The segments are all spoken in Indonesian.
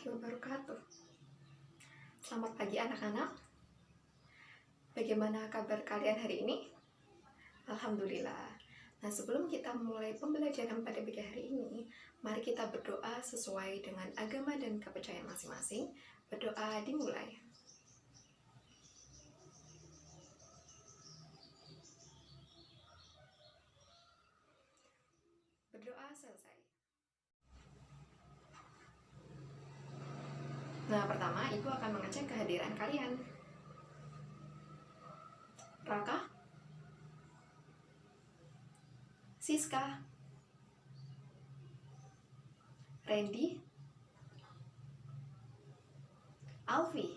wabarakatuh. Selamat pagi anak-anak. Bagaimana kabar kalian hari ini? Alhamdulillah. Nah, sebelum kita mulai pembelajaran pada pagi hari ini, mari kita berdoa sesuai dengan agama dan kepercayaan masing-masing. Berdoa dimulai. Berdoa selesai. Nah, pertama, Ibu akan mengecek kehadiran kalian. Raka, Siska, Randy, Alfi.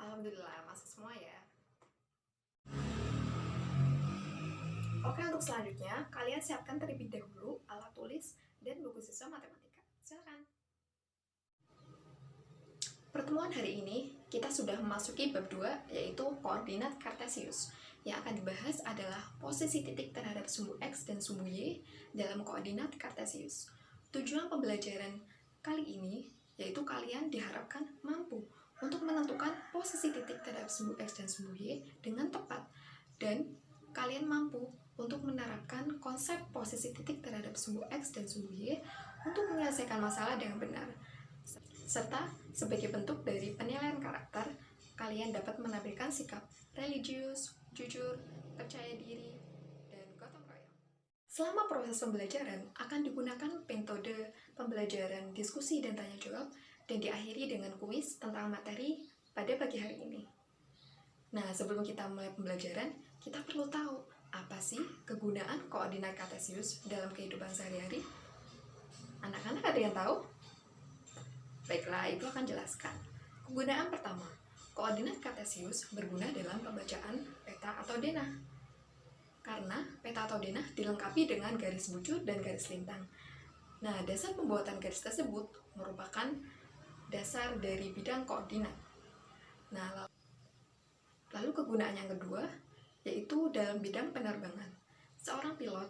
Alhamdulillah, masuk semua ya. Oke, untuk selanjutnya, kalian siapkan terlebih dahulu alat tulis dan buku siswa matematika. Silakan. Pertemuan hari ini, kita sudah memasuki bab 2, yaitu koordinat Kartesius. Yang akan dibahas adalah posisi titik terhadap sumbu X dan sumbu Y dalam koordinat Kartesius. Tujuan pembelajaran kali ini, yaitu kalian diharapkan mampu untuk menentukan posisi titik terhadap sumbu X dan sumbu Y dengan tepat. Dan kalian mampu untuk menerapkan konsep posisi titik terhadap sumbu X dan sumbu Y untuk menyelesaikan masalah dengan benar. Serta sebagai bentuk dari penilaian karakter, kalian dapat menampilkan sikap religius, jujur, percaya diri, dan gotong royong. Selama proses pembelajaran akan digunakan metode pembelajaran diskusi dan tanya jawab, dan diakhiri dengan kuis tentang materi pada pagi hari ini. Nah, sebelum kita mulai pembelajaran, kita perlu tahu apa sih kegunaan koordinat Kartesius dalam kehidupan sehari-hari? Anak-anak ada yang tahu? Baiklah, Ibu akan jelaskan. Kegunaan pertama, koordinat Kartesius berguna dalam pembacaan peta atau denah. Karena peta atau denah dilengkapi dengan garis bujur dan garis lintang. Nah, dasar pembuatan garis tersebut merupakan dasar dari bidang koordinat. Nah, lalu kegunaan yang kedua, yaitu dalam bidang penerbangan. Seorang pilot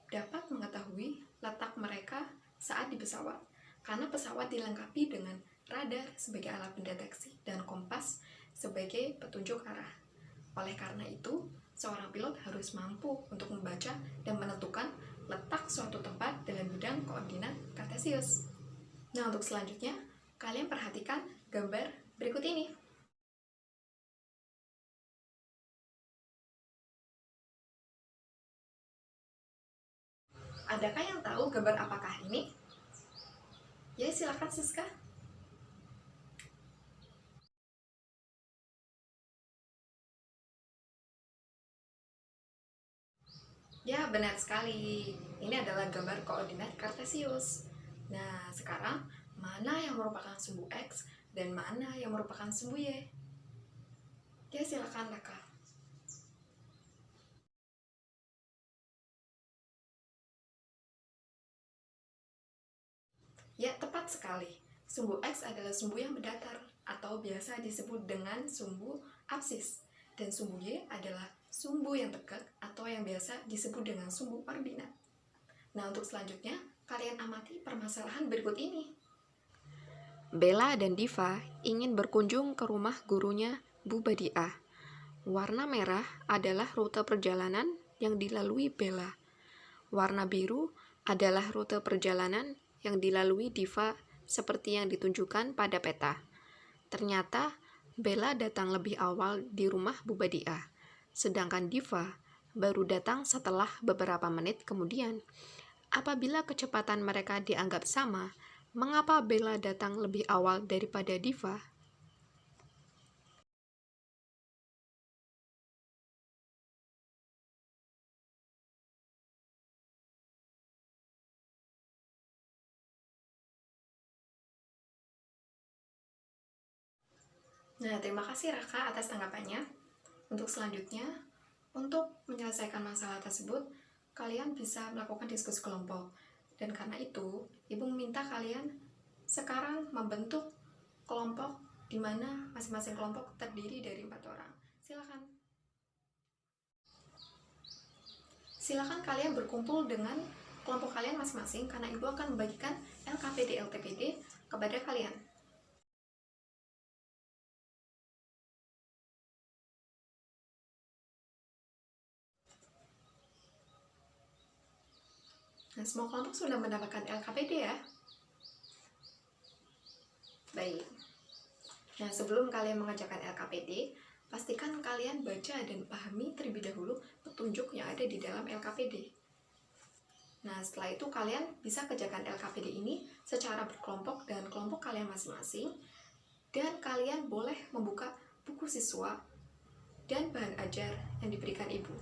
dapat mengetahui letak mereka saat di pesawat, karena pesawat dilengkapi dengan radar sebagai alat pendeteksi dan kompas sebagai petunjuk arah. Oleh karena itu, seorang pilot harus mampu untuk membaca dan menentukan letak suatu tempat dalam bidang koordinat Kartesius. Nah, untuk selanjutnya, kalian perhatikan gambar berikut ini. Adakah yang tahu gambar apakah ini? Ya, silakan Siska. Ya, benar sekali. Ini adalah gambar koordinat Kartesius. Nah, sekarang mana yang merupakan sumbu X dan mana yang merupakan sumbu Y? Ya, silakan Raka. Ya, tepat sekali. Sumbu X adalah sumbu yang berdatar atau biasa disebut dengan sumbu absis. Dan sumbu Y adalah sumbu yang tegak atau yang biasa disebut dengan sumbu ordinat. Nah, untuk selanjutnya, kalian amati permasalahan berikut ini. Bella dan Diva ingin berkunjung ke rumah gurunya Bu Badiah. Warna merah adalah rute perjalanan yang dilalui Bella. Warna biru adalah rute perjalanan yang dilalui Diva seperti yang ditunjukkan pada peta. Ternyata Bella datang lebih awal di rumah Bu Badiah, sedangkan Diva baru datang setelah beberapa menit kemudian. Apabila kecepatan mereka dianggap sama, mengapa Bella datang lebih awal daripada Diva? Nah, terima kasih Raka atas tanggapannya. Untuk selanjutnya, untuk menyelesaikan masalah tersebut, kalian bisa melakukan diskusi kelompok. Dan karena itu, Ibu meminta kalian sekarang membentuk kelompok di mana masing-masing kelompok terdiri dari 4 orang. Silakan. Silakan kalian berkumpul dengan kelompok kalian masing-masing karena Ibu akan membagikan LKPD kepada kalian. Nah, semua kelompok sudah mendapatkan LKPD ya. Baik. Nah, sebelum kalian mengerjakan LKPD, pastikan kalian baca dan pahami terlebih dahulu petunjuk yang ada di dalam LKPD. Nah, setelah itu kalian bisa kerjakan LKPD ini secara berkelompok dengan kelompok kalian masing-masing, dan kalian boleh membuka buku siswa dan bahan ajar yang diberikan Ibu.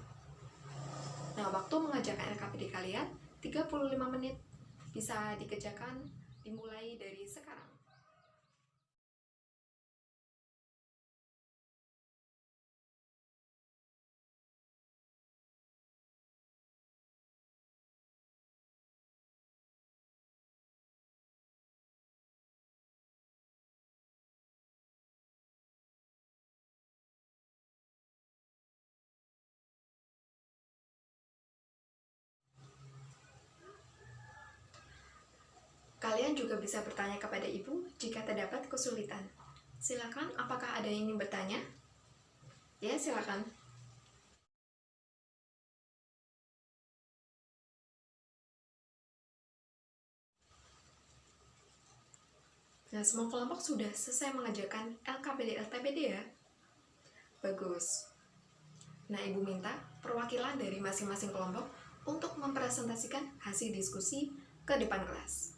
Nah, waktu mengerjakan LKPD kalian 35 menit, bisa dikerjakan dimulai dari sekarang. Kalian juga bisa bertanya kepada Ibu jika terdapat kesulitan. Silakan, apakah ada yang ingin bertanya? Ya, silakan. Nah, semua kelompok sudah selesai mengerjakan LKPD ya? Bagus. Nah, Ibu minta perwakilan dari masing-masing kelompok untuk mempresentasikan hasil diskusi ke depan kelas.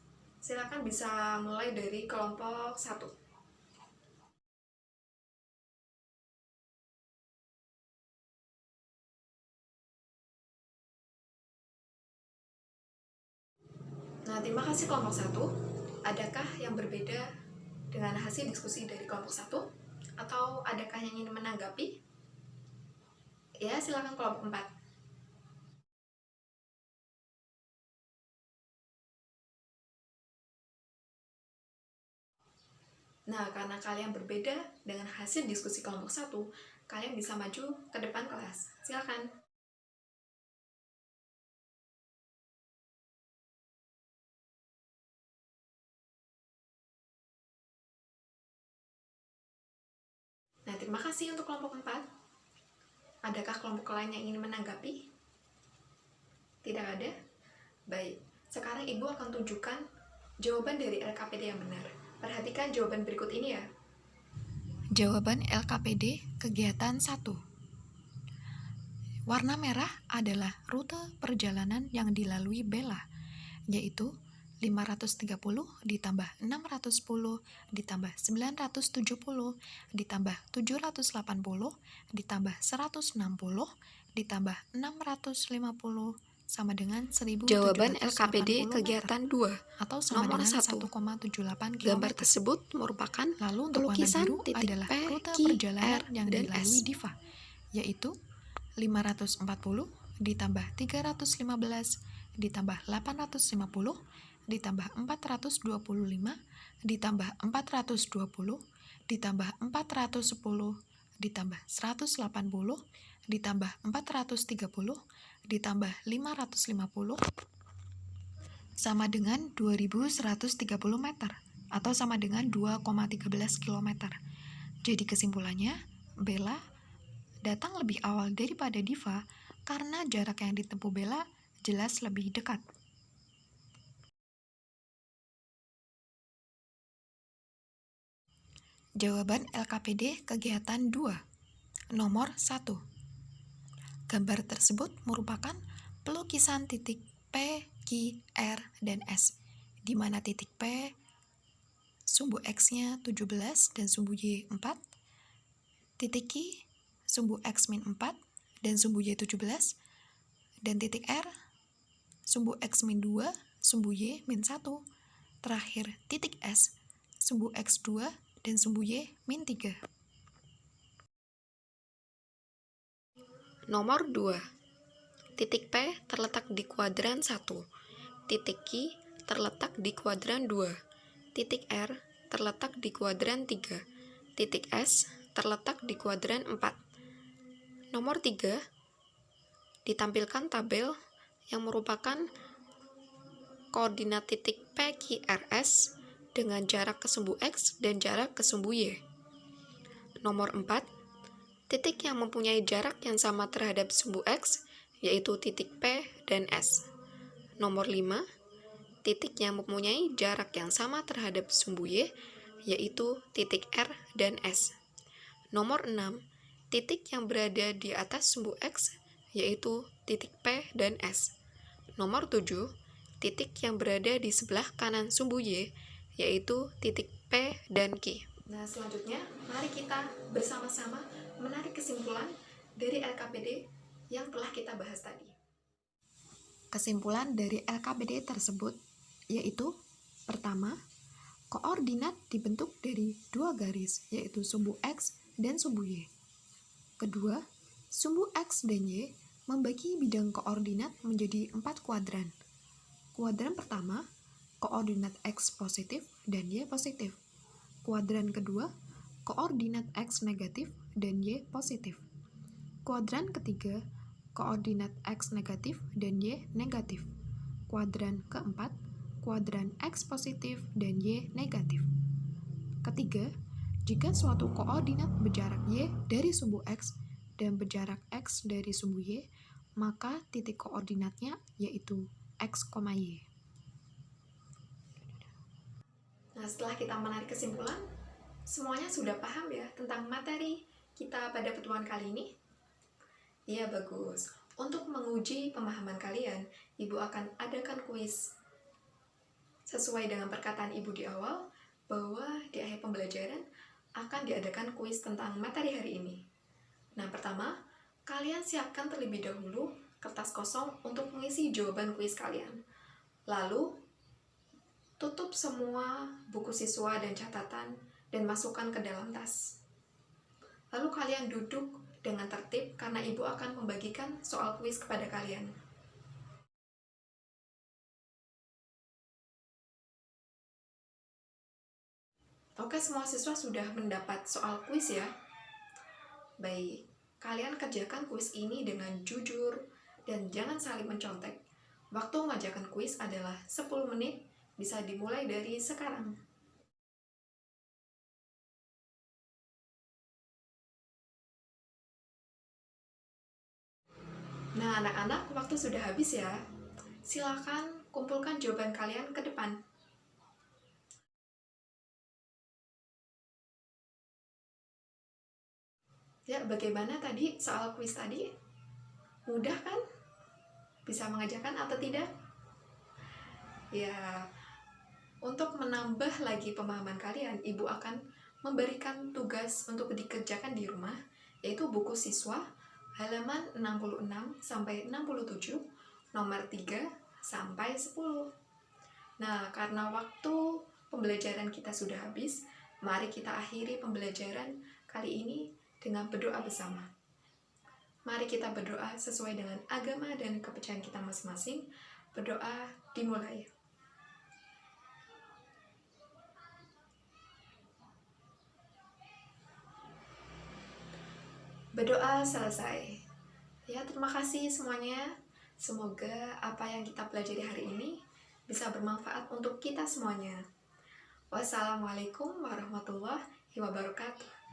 Silakan bisa mulai dari kelompok 1. Nah, terima kasih kelompok 1. Adakah yang berbeda dengan hasil diskusi dari kelompok 1? Atau adakah yang ingin menanggapi? Ya, silakan kelompok 4. Nah, karena kalian berbeda dengan hasil diskusi kelompok 1, kalian bisa maju ke depan kelas. Silakan. Nah, terima kasih untuk kelompok 4. Adakah kelompok lain yang ingin menanggapi? Tidak ada? Baik, sekarang Ibu akan tunjukkan jawaban dari LKPD yang benar. Perhatikan jawaban berikut ini ya. Jawaban LKPD kegiatan 1. Warna merah adalah rute perjalanan yang dilalui Bella, yaitu 530 ditambah 610 ditambah 970 ditambah 780 ditambah 160 ditambah 650 sama dengan 1780 Jawaban LKPD meter, kegiatan 2. atau sama Nomor dengan 1. 1,78 km. Gambar tersebut merupakan Lalu untuk warna pelukisan biru titik adalah P, rute Q, perjalanan R, yang dan dilalui S. Diva, yaitu 540 ditambah 315 ditambah 850 ditambah 425 ditambah 420 ditambah 410 ditambah 180 ditambah 430 ditambah 550 sama dengan 2130 meter atau sama dengan 2,13 km. Jadi kesimpulannya, Bella datang lebih awal daripada Diva karena jarak yang ditempuh Bella jelas lebih dekat. Jawaban LKPD kegiatan 2. Nomor 1. Gambar tersebut merupakan pelukisan titik P, Q, R, dan S, di mana titik P sumbu X-nya 17 dan sumbu Y 4, titik Q sumbu X min 4 dan sumbu Y 17, dan titik R sumbu X min 2, sumbu Y min 1, terakhir titik S sumbu X 2 dan sumbu Y min 3. Nomor 2. Titik P terletak di kuadran 1. Titik Q terletak di kuadran 2. Titik R terletak di kuadran 3. Titik S terletak di kuadran 4. Nomor 3. Ditampilkan tabel yang merupakan koordinat titik PQRS dengan jarak ke sumbu X dan jarak ke sumbu Y. Nomor 4, titik yang mempunyai jarak yang sama terhadap sumbu X, yaitu titik P dan S. Nomor 5, titik yang mempunyai jarak yang sama terhadap sumbu Y, yaitu titik R dan S. Nomor 6, titik yang berada di atas sumbu X, yaitu titik P dan S. Nomor 7, titik yang berada di sebelah kanan sumbu Y, yaitu titik P dan Q. Nah, selanjutnya mari kita bersama-sama menarik kesimpulan dari LKPD yang telah kita bahas tadi. Kesimpulan dari LKPD tersebut yaitu: pertama, koordinat dibentuk dari dua garis, yaitu sumbu X dan sumbu Y. Kedua, sumbu X dan Y membagi bidang koordinat menjadi 4 kuadran. Kuadran pertama, koordinat X positif dan Y positif. Kuadran kedua, koordinat X negatif dan Y positif. Kuadran ketiga, koordinat X negatif dan Y negatif. Kuadran keempat, kuadran X positif dan Y negatif. Ketiga, jika suatu koordinat berjarak Y dari sumbu X dan berjarak X dari sumbu Y, maka titik koordinatnya yaitu X, Y. Nah, setelah kita menarik kesimpulan, semuanya sudah paham ya tentang materi kita pada pertemuan kali ini? Iya, bagus. Untuk menguji pemahaman kalian, Ibu akan adakan kuis. Sesuai dengan perkataan Ibu di awal, bahwa di akhir pembelajaran akan diadakan kuis tentang materi hari ini. Nah, pertama, kalian siapkan terlebih dahulu kertas kosong untuk mengisi jawaban kuis kalian. Lalu, tutup semua buku siswa dan catatan dan masukkan ke dalam tas. Lalu kalian duduk dengan tertib karena Ibu akan membagikan soal kuis kepada kalian. Oke, semua siswa sudah mendapat soal kuis ya? Baik, kalian kerjakan kuis ini dengan jujur dan jangan saling mencontek. Waktu mengajarkan kuis adalah 10 menit, bisa dimulai dari sekarang. Nah, anak-anak, waktu sudah habis ya. Silakan kumpulkan jawaban kalian ke depan. Ya, bagaimana tadi soal kuis tadi? Mudah kan? Bisa mengajarkan atau tidak? Ya, untuk menambah lagi pemahaman kalian, Ibu akan memberikan tugas untuk dikerjakan di rumah, yaitu buku siswa halaman 66 sampai 67, nomor 3 sampai 10. Nah, karena waktu pembelajaran kita sudah habis, mari kita akhiri pembelajaran kali ini dengan berdoa bersama. Mari kita berdoa sesuai dengan agama dan kepercayaan kita masing-masing. Berdoa dimulai. Berdoa selesai. Ya, terima kasih semuanya. Semoga apa yang kita pelajari hari ini bisa bermanfaat untuk kita semuanya. Wassalamualaikum warahmatullahi wabarakatuh.